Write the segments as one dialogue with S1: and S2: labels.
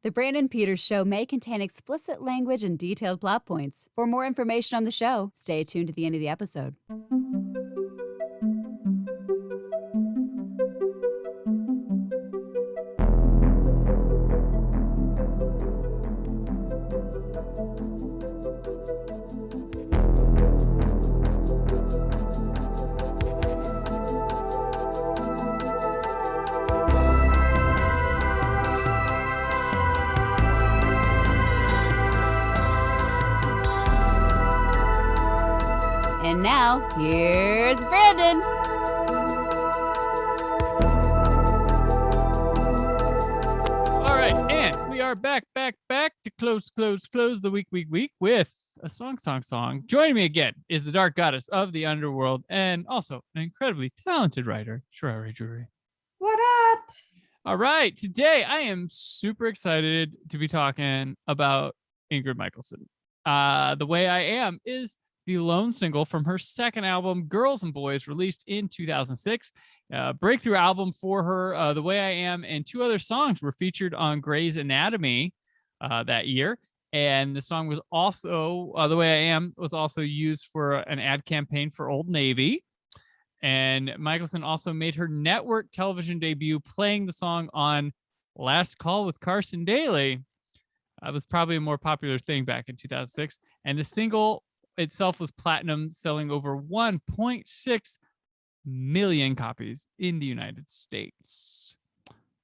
S1: The Brandon Peters Show may contain explicit language and detailed plot points. For more information on the show, stay tuned to the end of the episode. And now, here's Brandon.
S2: All right, and we are back to close the week with a song. Joining me again is the dark goddess of the underworld and also an incredibly talented writer, Sharareh Drury.
S3: What up?
S2: All right, today I am super excited to be talking about Ingrid Michaelson. The Way I Am is the lone single from her second album, Girls and Boys, released in 2006. Breakthrough album for her. The Way I Am and two other songs were featured on Grey's Anatomy that year. And the song was also, The Way I Am was also used for an ad campaign for Old Navy. And Michaelson also made her network television debut playing the song on Last Call with Carson Daly. It was probably a more popular thing back in 2006. And the single itself was platinum, selling over 1.6 million copies in the United States.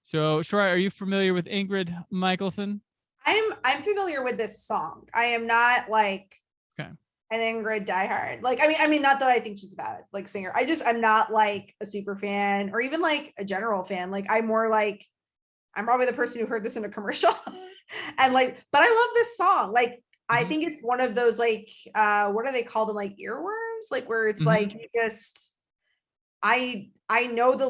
S2: So, Sharareh, are you familiar with Ingrid Michaelson?
S3: I'm familiar with this song. I am not like an Ingrid diehard. Like, I mean, not that I think she's a bad like singer. I'm not like a super fan or even like a general fan. Like, I'm more like, I'm probably the person who heard this in a commercial and like, but I love this song. Like, I think it's one of those like what do they call them, like earworms, like where it's like you just I can know the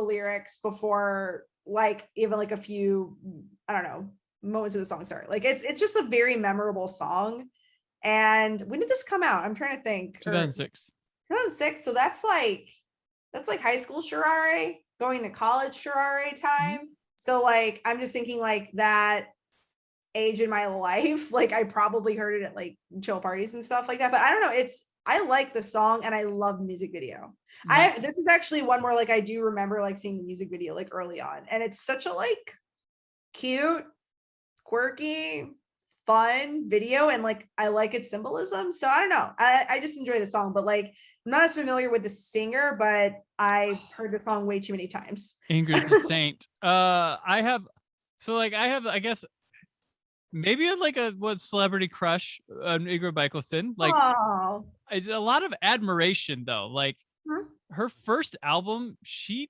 S3: lyrics before like even like a few I don't know moments of the song start. Like it's just a very memorable song. And when did this come out? I'm trying to think.
S2: 2006.
S3: 2006. So that's like high school Sharareh, going to college Sharareh time. So like I'm just thinking like that age in my life, like I probably heard it at like chill parties and stuff like that, but I don't know, I like the song and I love the music video. This is actually one where like I do remember like seeing the music video like early on, and it's such a like cute, quirky, fun video, and like I like its symbolism. So I don't know, I just enjoy the song, but like I'm not as familiar with the singer, but I've heard the song way too many times.
S2: Ingrid's a saint. I have, I guess, maybe like a celebrity crush on Ingrid Michaelson. Like a lot of admiration though. Like her first album, she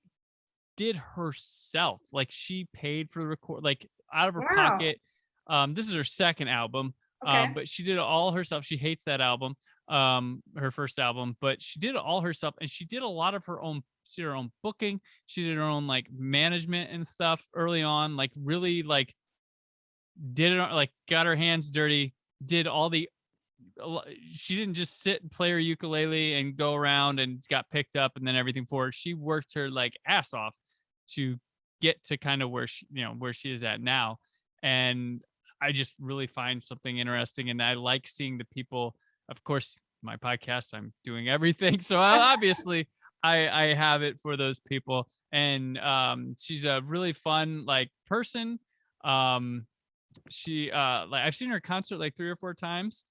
S2: did herself. Like she paid for the record, like out of her pocket. This is her second album. But she did it all herself. She hates that album, her first album, but she did it all herself, and she did a lot of her own. She did her own booking. She did her own like management and stuff early on. Like really like did it like got her hands dirty. Did all the. She didn't just sit and play her ukulele and go around and got picked up and then everything for her. She worked her like ass off to get to kind of where she is at now. And I just really find something interesting, and I like seeing the people. Of course, my podcast, I'm doing everything, so obviously I have it for those people. And she's a really fun like person. She like I've seen her concert like 3 or 4 times.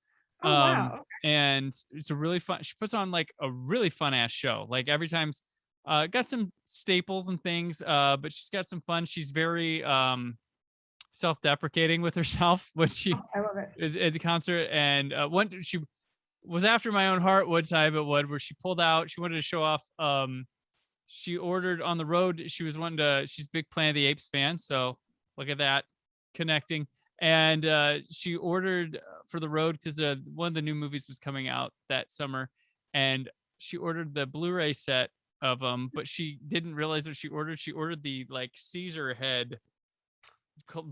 S3: Wow.
S2: And it's a really fun. She puts on like a really fun ass show. Like every time's got some staples and things, but she's got some fun. She's very self-deprecating with herself when she
S3: I love it.
S2: is at the concert. And she was after my own heart one time at Wood, where she pulled out, she wanted to show off. She ordered on the road. She's a big Planet of the Apes fan. So look at that connecting. And she ordered for the road because one of the new movies was coming out that summer, and she ordered the Blu-ray set of them, but she didn't realize what she ordered. She ordered the like Caesar head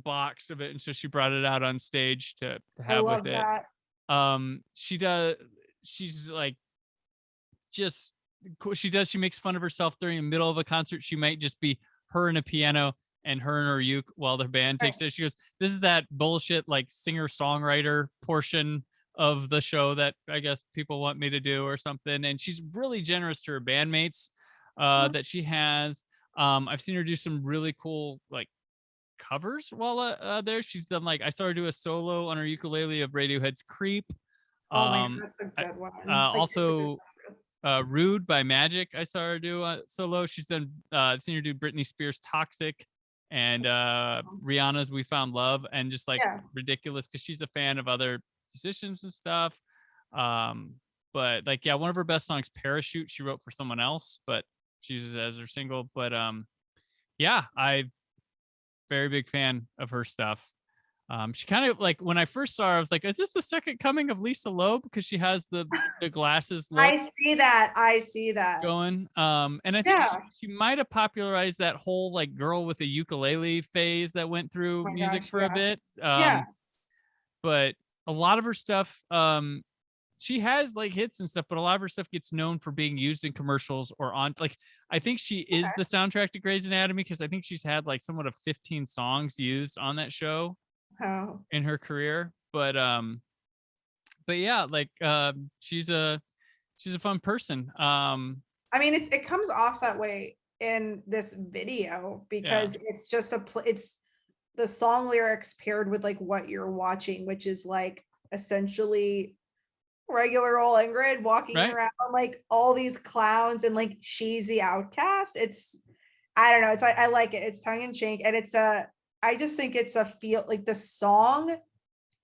S2: box of it, and so she brought it out on stage to have with it. She's like she makes fun of herself during the middle of a concert. She might just be her and a piano, and her uke while their band takes it. She goes, this is that bullshit like singer-songwriter portion of the show that I guess people want me to do or something. And she's really generous to her bandmates that she has. I've seen her do some really cool like covers while there. She's done like, I saw her do a solo on her ukulele of Radiohead's Creep.
S3: Oh man, that's a good one.
S2: Also Rude by Magic, I saw her do solo. She's done I've seen her do Britney Spears Toxic and Rihanna's We Found Love, and just like ridiculous because she's a fan of other musicians and stuff. But like, yeah, one of her best songs, Parachute, she wrote for someone else, but she uses it as her single. But yeah, I very big fan of her stuff. She kind of like, when I first saw her, I was like, is this the second coming of Lisa Loeb? Because she has the glasses look.
S3: I see that
S2: going. And I think she might have popularized that whole like girl with a ukulele phase that went through music for a bit. But a lot of her stuff, she has like hits and stuff, but a lot of her stuff gets known for being used in commercials or on like, I think she is the soundtrack to Grey's Anatomy, because I think she's had like somewhat of 15 songs used on that show in her career. But yeah, like she's a fun person. I
S3: mean, it comes off that way in this video because it's just it's the song lyrics paired with like what you're watching, which is like essentially regular old Ingrid walking around like all these clowns, and like she's the outcast. It's, I don't know, it's I like it. It's tongue in cheek, and it's I just think it's a feel like the song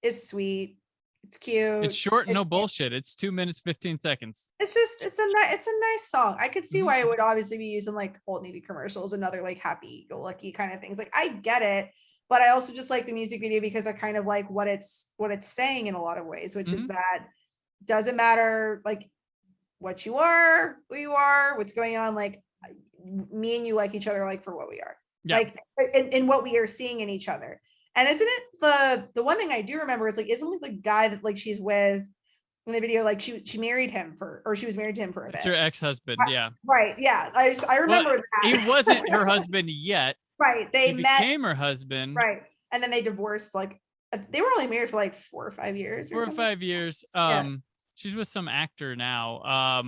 S3: is sweet. It's cute.
S2: It's short, no bullshit. It's 2 minutes, 15 seconds.
S3: It's a nice song. I could see why it would obviously be used in like Old Navy commercials and other like happy go lucky kind of things. Like I get it, but I also just like the music video because I kind of like what it's saying in a lot of ways, which is that doesn't matter like what you are, who you are, what's going on. Like me and you like each other like for what we are, like in what we are seeing in each other. And isn't it the one thing I do remember is like, isn't like the guy that like she's with in the video, like she married him she was married to him for a bit.
S2: It's her ex-husband. Yeah.
S3: Right. Yeah. I remember that.
S2: He wasn't her husband yet.
S3: Right. He
S2: became her husband.
S3: Right. And then they divorced. Like they were only married for like 4 or 5 years.
S2: 4 or 5 years. She's with some actor now.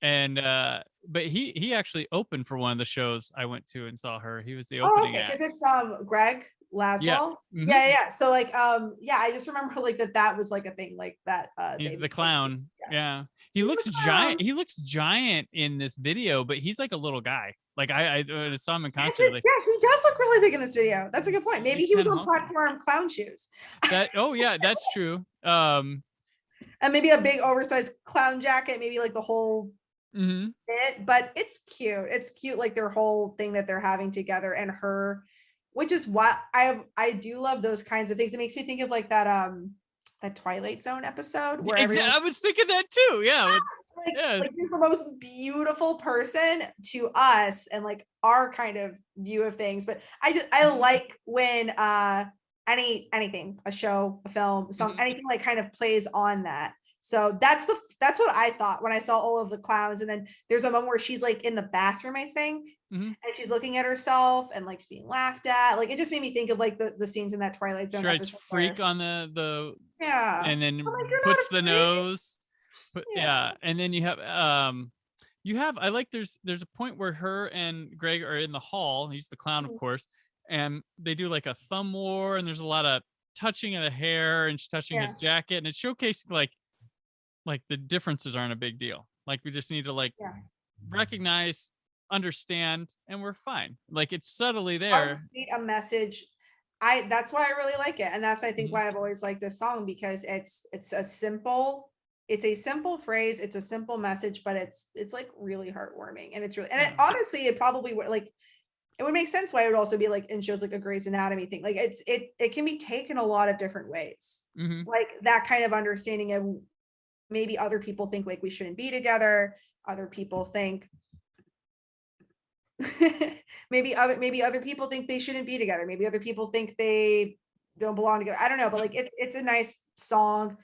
S2: But he actually opened for one of the shows I went to and saw her. He was the opening act.
S3: Because it's Greg Laswell. Yeah. So like I just remember like that was like a thing like that.
S2: He's the clown. Yeah. He looks giant. He looks giant in this video, but he's like a little guy. Like I saw him in concert. Like,
S3: yeah, he does look really big in this video. That's a good point. Maybe he was on platform clown shoes.
S2: That's true.
S3: And maybe a big oversized clown jacket, maybe like the whole bit, but it's cute. It's cute, like their whole thing that they're having together, and her, which is what I do love those kinds of things. It makes me think of like that Twilight Zone episode where
S2: I was thinking that too. Yeah.
S3: Like you're the most beautiful person to us and like our kind of view of things. But I like when anything, a show, a film, song, anything like kind of plays on that. So that's what I thought when I saw all of the clowns. And then there's a moment where she's like in the bathroom, I think, and she's looking at herself and like being laughed at. Like it just made me think of like the scenes in that Twilight Zone.
S2: She freak on the and then
S3: like,
S2: puts the nose. And then you have I like there's a point where her and Greg are in the hall. He's the clown, of course, and they do like a thumb war, and there's a lot of touching of the hair, and she's touching his jacket, and it's showcasing like the differences aren't a big deal. Like we just need to like recognize, understand, and we're fine. Like it's subtly there.
S3: A message. That's why I really like it, and that's I think why I've always liked this song, because it's a simple phrase, it's a simple message, but it's like really heartwarming, and it's really, and it, honestly it probably would like, it would make sense why it would also be like in shows like a Grey's Anatomy thing. Like it can be taken a lot of different ways. Like that kind of understanding of maybe other people think like we shouldn't be together, other people think maybe other people think they shouldn't be together, maybe other people think they don't belong together. I don't know, but like it's a nice song.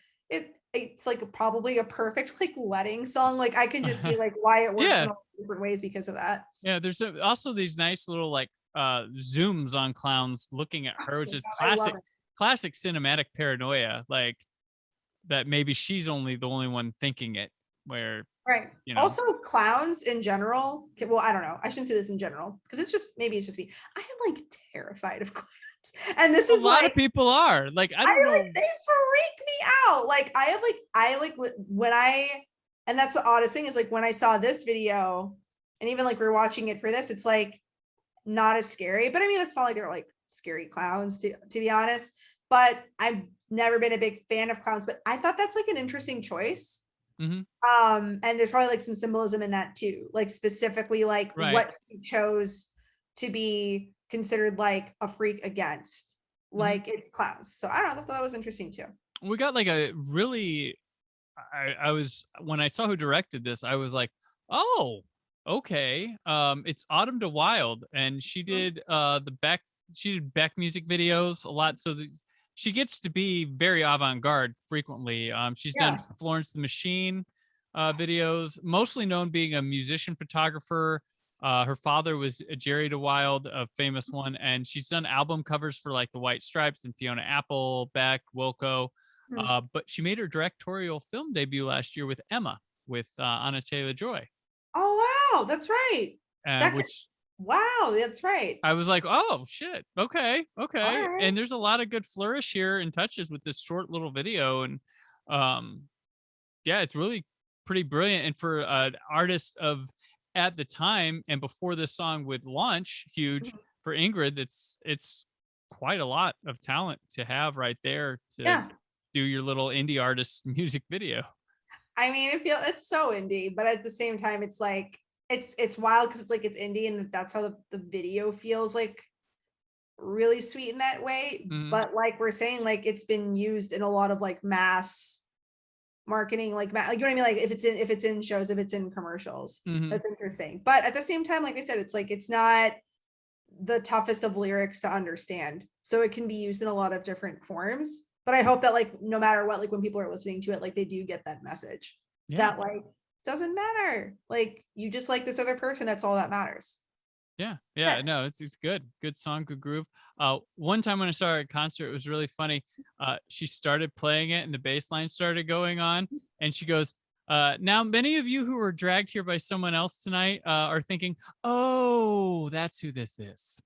S3: It's like probably a perfect like wedding song. Like I can just see like why it works in all different ways because of that.
S2: Yeah, there's also these nice little like zooms on clowns looking at her, which is
S3: I love
S2: classic cinematic paranoia, like that maybe she's the only one thinking it, where
S3: right.
S2: you know.
S3: Also, clowns in general. Well, I don't know. I shouldn't say this in general because it's just me. I am like terrified of clowns, and this is
S2: a lot
S3: like,
S2: of people are like, I don't know.
S3: Like, they freak me out. Like when and that's the oddest thing is like when I saw this video, and even like we're watching it for this, it's like not as scary. But I mean, it's not like they're like scary clowns to be honest. But I've never been a big fan of clowns. But I thought that's like an interesting choice.
S2: Mm-hmm.
S3: And there's probably like some symbolism in that too, like specifically like what he chose to be considered like a freak against, like it's clowns. So I don't know, I thought that was interesting too.
S2: We got like a really, I was, when I saw who directed this, I was like, oh, okay. It's Autumn to Wild, and she did she did Beck music videos a lot, so she gets to be very avant-garde frequently. She's done Florence the Machine videos, mostly known being a musician photographer. Her father was Jerry DeWild, a famous one, and she's done album covers for like the White Stripes and Fiona Apple, Beck, Wilco. But she made her directorial film debut last year with Emma, with Anna Taylor-Joy.
S3: Oh wow, that's right. Wow, that's right.
S2: I was like, oh shit, okay. Right. And there's a lot of good flourish here and touches with this short little video, and yeah, it's really pretty brilliant. And for an artist of at the time and before this song would launch huge for Ingrid, it's quite a lot of talent to have right there to do your little indie artist music video.
S3: I mean, it's so indie, but at the same time, it's like it's wild because it's like it's indie, and that's how the video feels like really sweet in that way. But like we're saying, like it's been used in a lot of like mass marketing, like you know what I mean? Like if it's in shows, if it's in commercials, that's interesting. But at the same time, like I said, it's like it's not the toughest of lyrics to understand, so it can be used in a lot of different forms. But I hope that like no matter what, like when people are listening to it, like they do get that message that like doesn't matter, like you just like this other person, that's all that matters.
S2: No, it's good song, good groove. One time when I saw her at concert, it was really funny. She started playing it and the bass line started going on, and she goes, now many of you who were dragged here by someone else tonight are thinking, oh, that's who this is,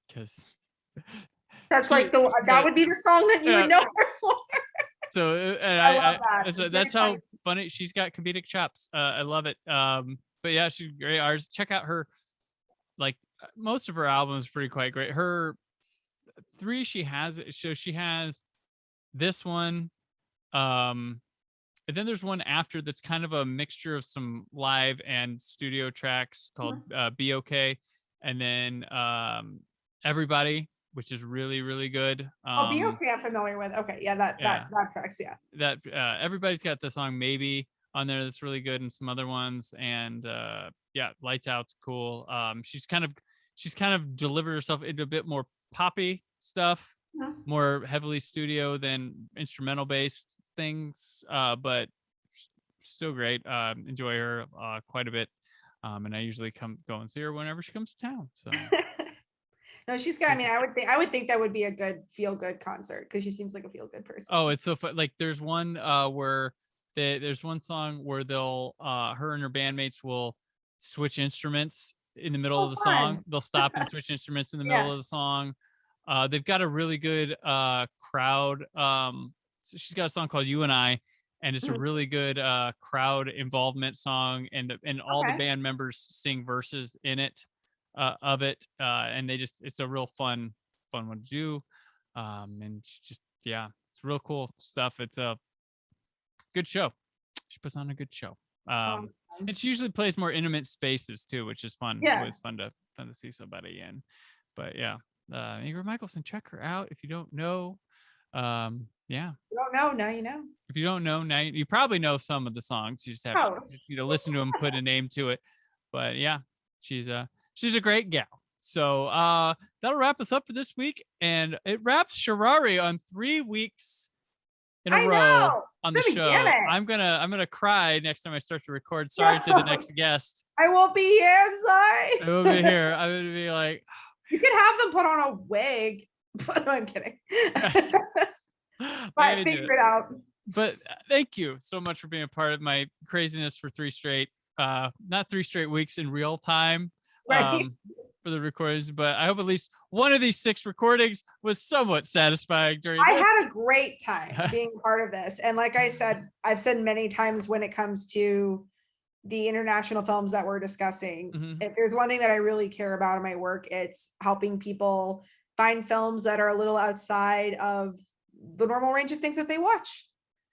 S2: because
S3: that's like that would be the song that you would know her for.
S2: So and I love that. That's how funny. She's got comedic chops. I love it. But yeah, she's great artist. Check out her, like most of her albums pretty quite great. Her three she has, so she has this one, and then there's one after that's kind of a mixture of some live and studio tracks called Be Okay, and then Everybody, which is really, really good.
S3: Be Okay, I'm familiar with. Okay, yeah, that tracks,
S2: that Everybody's got the song Maybe on there that's really good, and some other ones, and Lights Out's cool. She's kind of delivered herself into a bit more poppy stuff, more heavily studio than instrumental based things, but still great. Enjoy her quite a bit, and I usually go and see her whenever she comes to town, so.
S3: No, she's good. I mean, I would think that would be a good feel good concert because she seems like a feel good person.
S2: Oh, it's so fun. Like there's one where there's one song where they'll her and her bandmates will switch instruments in the middle of the song. They'll stop and switch instruments in the middle of the song. They've got a really good crowd. So she's got a song called You and I, and it's a really good crowd involvement song, and all the band members sing verses in it. Of it, and it's a real fun one to do, and it's real cool stuff. It's a good show. She puts on a good show, and she usually plays more intimate spaces too, which is fun. Always fun to see somebody in. But Ingrid Michaelson, check her out if you don't know. You
S3: don't know, now you know.
S2: If you don't know, now you probably know some of the songs. You just have to listen to them, put a name to it. But she's a great gal. So that'll wrap us up for this week. And it wraps Sharareh on 3 weeks in a row on the show. I'm gonna cry next time I start to record. Sorry to the next guest.
S3: I won't be here. I'm sorry.
S2: I won't be here. I'm gonna be like, oh
S3: You could have them put on a wig. But no, I'm kidding. But figure it out.
S2: But thank you so much for being a part of my craziness for not 3 straight weeks in real time.
S3: Right.
S2: For the recordings, but I hope at least one of these 6 recordings was somewhat satisfying during this.
S3: I had a great time being part of this. And like I said, I've said many times when it comes to the international films that we're discussing, if there's one thing that I really care about in my work, it's helping people find films that are a little outside of the normal range of things that they watch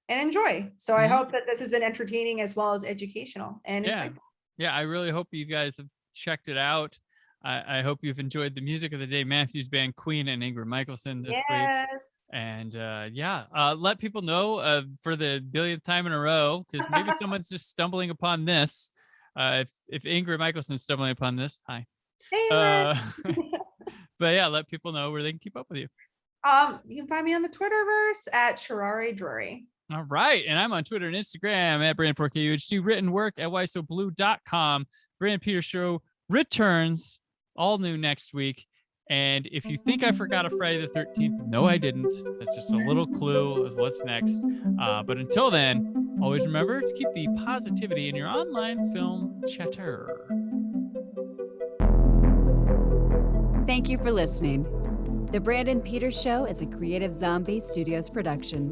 S3: and enjoy. So I hope that this has been entertaining as well as educational and insightful.
S2: Yeah, I really hope you guys have checked it out. I hope you've enjoyed the music of the day, Matthew's band Queen and Ingrid Michaelson this week. And let people know for the billionth time in a row, because maybe someone's just stumbling upon this. If Ingrid Michaelson's stumbling upon this, hi.
S3: Hey,
S2: but yeah, let people know where they can keep up with you.
S3: You can find me on the Twitterverse at Sharareh Drury.
S2: All right. And I'm on Twitter and Instagram at Brandon4KUHD. Written work at whysobblue.com. Brandon Peters Show returns all new next week. And if you think I forgot a Friday the 13th, no, I didn't. That's just a little clue of what's next. But until then, always remember to keep the positivity in your online film chatter.
S1: Thank you for listening. The Brandon Peters Show is a Creative Zombie Studios production.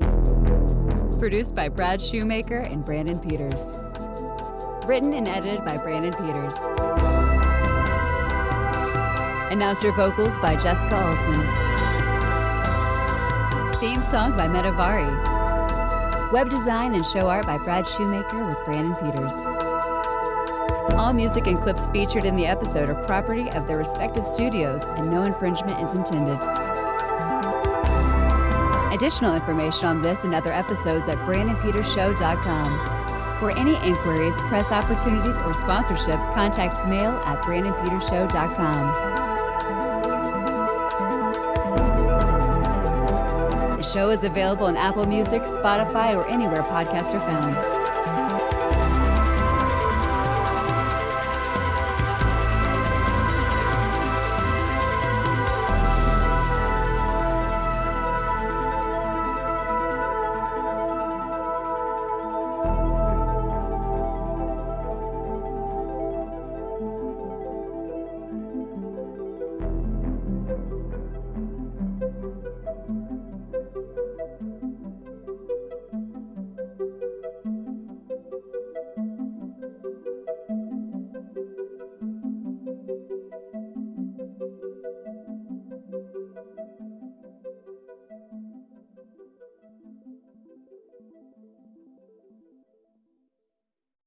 S1: Produced by Brad Shoemaker and Brandon Peters. Written and edited by Brandon Peters. Announcer vocals by Jessica Alsman. Theme song by Metavari. Web design and show art by Brad Shoemaker with Brandon Peters. All music and clips featured in the episode are property of their respective studios and no infringement is intended. Additional information on this and other episodes at BrandonPetersShow.com. For any inquiries, press opportunities, or sponsorship, contact mail at BrandonPetersShow.com. The show is available on Apple Music, Spotify, or anywhere podcasts are found.